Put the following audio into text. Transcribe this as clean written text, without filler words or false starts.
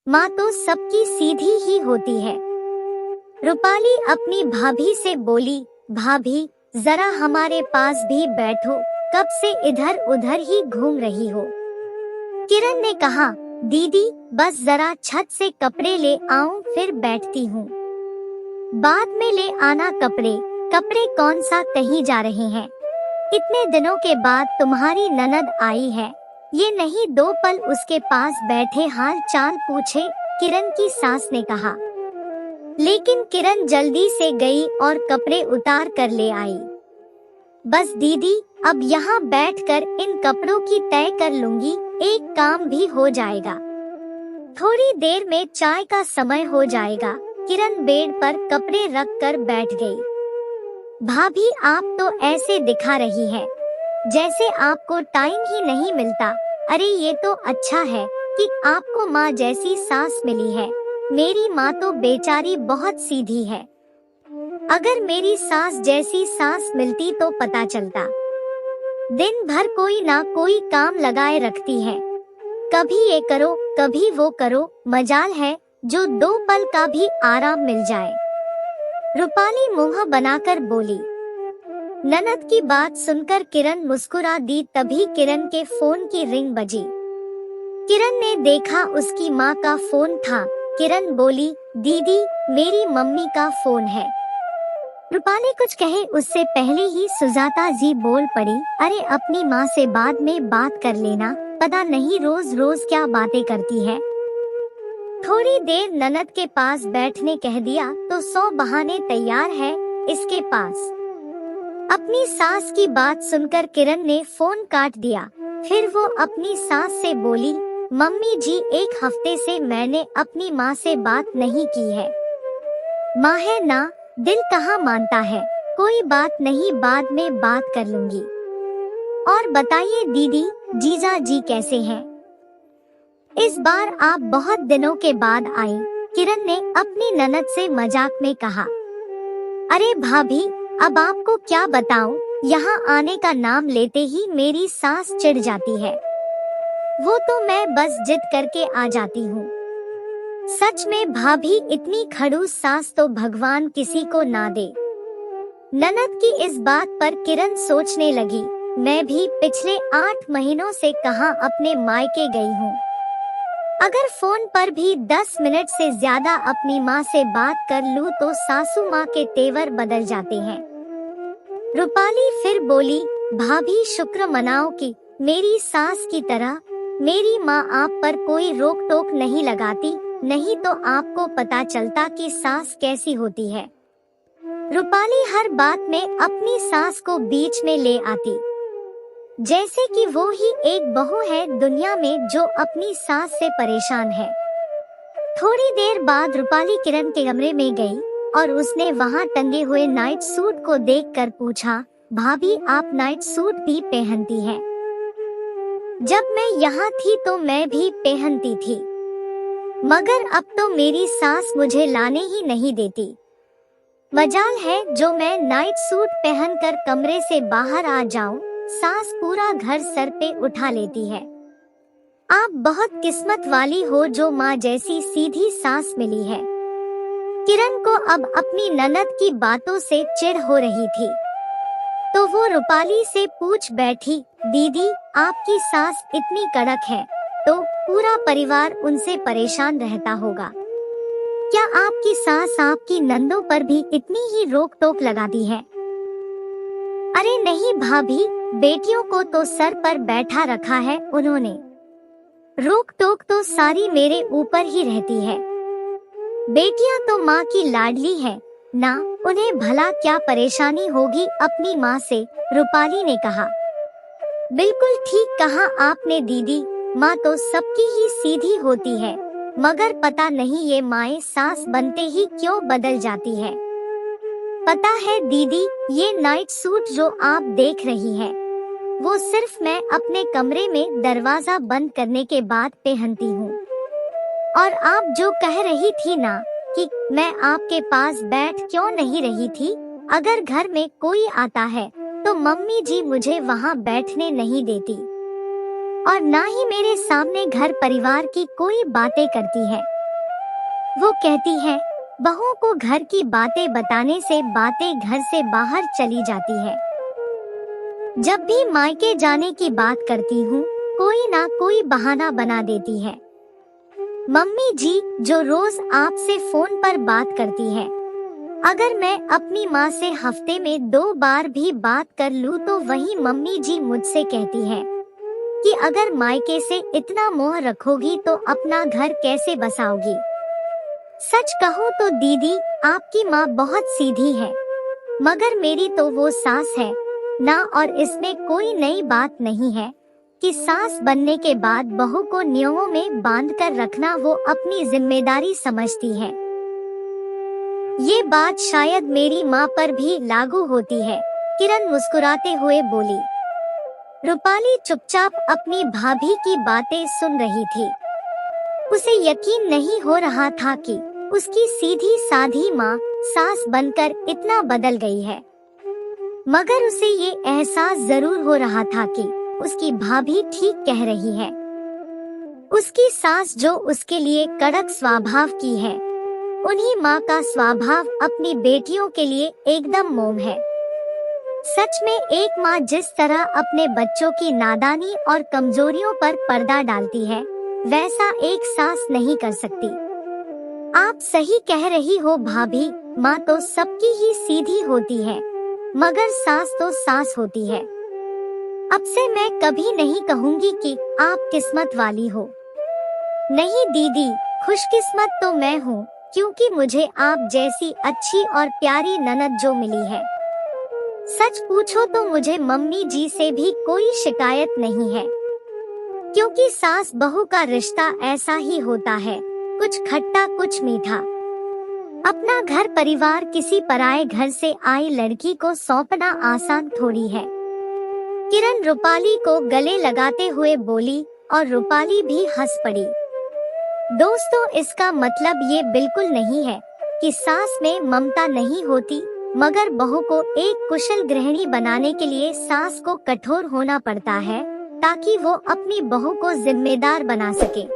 माँ तो सबकी सीधी ही होती है। रूपाली अपनी भाभी से बोली, भाभी जरा हमारे पास भी बैठो, कब से इधर उधर ही घूम रही हो। किरण ने कहा, दीदी बस जरा छत से कपड़े ले आऊं फिर बैठती हूँ। बाद में ले आना कपड़े। कपड़े कौन सा, कहीं जा रहे हैं? इतने दिनों के बाद तुम्हारी ननद आई है। ये नहीं 2 पल उसके पास बैठे हाल चाल पूछे, किरण की सास ने कहा। लेकिन किरण जल्दी से गई और कपड़े उतार कर ले आई। बस दीदी अब यहाँ बैठकर इन कपड़ों की तय कर लूंगी, एक काम भी हो जाएगा। थोड़ी देर में चाय का समय हो जाएगा। किरण बेड पर कपड़े रख कर बैठ गई। भाभी आप तो ऐसे दिखा रही है जैसे आपको टाइम ही नहीं मिलता। अरे ये तो अच्छा है कि आपको माँ जैसी सास मिली है। मेरी माँ तो बेचारी बहुत सीधी है। अगर मेरी सास जैसी सास मिलती तो पता चलता। दिन भर कोई ना कोई काम लगाए रखती है, कभी ये करो कभी वो करो। मजाल है जो 2 पल का भी आराम मिल जाए। रूपाली मुंह बनाकर बोली। ननद की बात सुनकर किरण मुस्कुरा दी। तभी किरण के फोन की रिंग बजी। किरण ने देखा उसकी माँ का फोन था। किरण बोली, दीदी मेरी मम्मी का फोन है। रूपाली कुछ कहे उससे पहले ही सुजाता जी बोल पड़ी, अरे अपनी माँ से बाद में बात कर लेना, पता नहीं रोज रोज क्या बातें करती है। थोड़ी देर ननद के पास बैठने कह दिया तो 100 बहाने तैयार है इसके पास। अपनी सास की बात सुनकर किरण ने फोन काट दिया। फिर वो अपनी सास से बोली, मम्मी जी 1 हफ्ते से मैंने अपनी माँ से बात नहीं की है। माँ है ना, दिल कहाँ मानता है। कोई बात नहीं, बाद में बात कर लूंगी। और बताइए दीदी, जीजा जी कैसे हैं? इस बार आप बहुत दिनों के बाद आई, किरण ने अपनी ननद से मजाक में कहा। अरे भाभी अब आपको क्या बताऊं, यहाँ आने का नाम लेते ही मेरी सास चिढ़ जाती है। वो तो मैं बस जिद करके आ जाती हूँ। सच में भाभी इतनी खड़ूस सास तो भगवान किसी को ना दे। ननद की इस बात पर किरण सोचने लगी, मैं भी पिछले 8 महीनों से कहाँ अपने मायके गई हूँ। अगर फोन पर भी 10 मिनट से ज्यादा अपनी माँ से बात कर लूँ तो सासू माँ के तेवर बदल जाते हैं। रूपाली फिर बोली, भाभी शुक्र मनाओ कि मेरी सास की तरह मेरी माँ आप पर कोई रोक टोक नहीं लगाती, नहीं तो आपको पता चलता कि सास कैसी होती है। रूपाली हर बात में अपनी सास को बीच में ले आती, जैसे कि वो ही एक बहू है दुनिया में जो अपनी सास से परेशान है। थोड़ी देर बाद रूपाली किरण के कमरे में गई और उसने वहाँ टंगे हुए नाइट सूट को देखकर पूछा, भाभी आप नाइट सूट भी पहनती हैं? जब मैं यहाँ थी तो मैं भी पहनती थी, मगर अब तो मेरी सास मुझे लाने ही नहीं देती। मजाल है जो मैं नाइट सूट पहनकर कमरे से बाहर आ जाऊं, सास पूरा घर सर पे उठा लेती है। आप बहुत किस्मत वाली हो जो माँ जैसी सीधी सास मिली है। किरण को अब अपनी ननद की बातों से चिढ़ हो रही थी, तो वो रूपाली से पूछ बैठी, दीदी आपकी सास इतनी कड़क है तो पूरा परिवार उनसे परेशान रहता होगा। क्या आपकी सास आपकी नंदों पर भी इतनी ही रोक टोक लगाती है? अरे नहीं भाभी, बेटियों को तो सर पर बैठा रखा है उन्होंने। रोक टोक तो सारी मेरे ऊपर ही रहती है। बेटियां तो माँ की लाडली है ना, उन्हें भला क्या परेशानी होगी अपनी माँ से, रूपाली ने कहा। बिल्कुल ठीक कहा आपने दीदी, माँ तो सबकी ही सीधी होती है, मगर पता नहीं ये माएं सास बनते ही क्यों बदल जाती है। पता है दीदी, ये नाइट सूट जो आप देख रही हैं, वो सिर्फ मैं अपने कमरे में दरवाजा बंद करने के बाद पहनती हूँ। और आप जो कह रही थी ना कि मैं आपके पास बैठ क्यों नहीं रही थी, अगर घर में कोई आता है तो मम्मी जी मुझे वहाँ बैठने नहीं देती और ना ही मेरे सामने घर परिवार की कोई बातें करती है। वो कहती है, बहुओं को घर की बातें बताने से बातें घर से बाहर चली जाती है। जब भी मायके जाने की बात करती हूँ, कोई ना कोई बहाना बना देती है। मम्मी जी जो रोज आपसे फोन पर बात करती है, अगर मैं अपनी माँ से हफ्ते में 2 बार भी बात कर लूँ तो वही मम्मी जी मुझसे कहती है कि अगर मायके से इतना मोह रखोगी तो अपना घर कैसे बसाओगी। सच कहूँ तो दीदी, आपकी माँ बहुत सीधी है, मगर मेरी तो वो सास है ना, और इसमें कोई नई बात नहीं है कि सास बनने के बाद बहू को नियमों में बांध कर रखना वो अपनी जिम्मेदारी समझती है। ये बात शायद मेरी माँ पर भी लागू होती है। किरण मुस्कुराते हुए बोली। रूपाली चुपचाप अपनी भाभी की बातें सुन रही थी। उसे यकीन नहीं हो रहा था कि उसकी सीधी साधी माँ सास बनकर इतना बदल गई है, मगर उसे ये एहसास जरूर हो रहा था कि उसकी भाभी ठीक कह रही है। उसकी सास जो उसके लिए कड़क स्वभाव की है, उन्हीं माँ का स्वभाव अपनी बेटियों के लिए एकदम मोम है। सच में एक माँ जिस तरह अपने बच्चों की नादानी और कमजोरियों पर पर्दा डालती है, वैसा एक सास नहीं कर सकती। आप सही कह रही हो भाभी, माँ तो सबकी ही सीधी होती है, मगर सास तो सास होती है। अब से मैं कभी नहीं कहूँगी कि आप किस्मत वाली हो। नहीं दीदी, खुशकिस्मत तो मैं हूँ, क्योंकि मुझे आप जैसी अच्छी और प्यारी ननद जो मिली है। सच पूछो तो मुझे मम्मी जी से भी कोई शिकायत नहीं है, क्योंकि सास बहू का रिश्ता ऐसा ही होता है, कुछ खट्टा कुछ मीठा। अपना घर परिवार किसी पराये घर से आई लड़की को सौंपना आसान थोड़ी है। किरण रूपाली को गले लगाते हुए बोली और रूपाली भी हंस पड़ी। दोस्तों, इसका मतलब ये बिल्कुल नहीं है कि सास में ममता नहीं होती, मगर बहू को एक कुशल गृहिणी बनाने के लिए सास को कठोर होना पड़ता है, ताकि वो अपनी बहू को जिम्मेदार बना सके।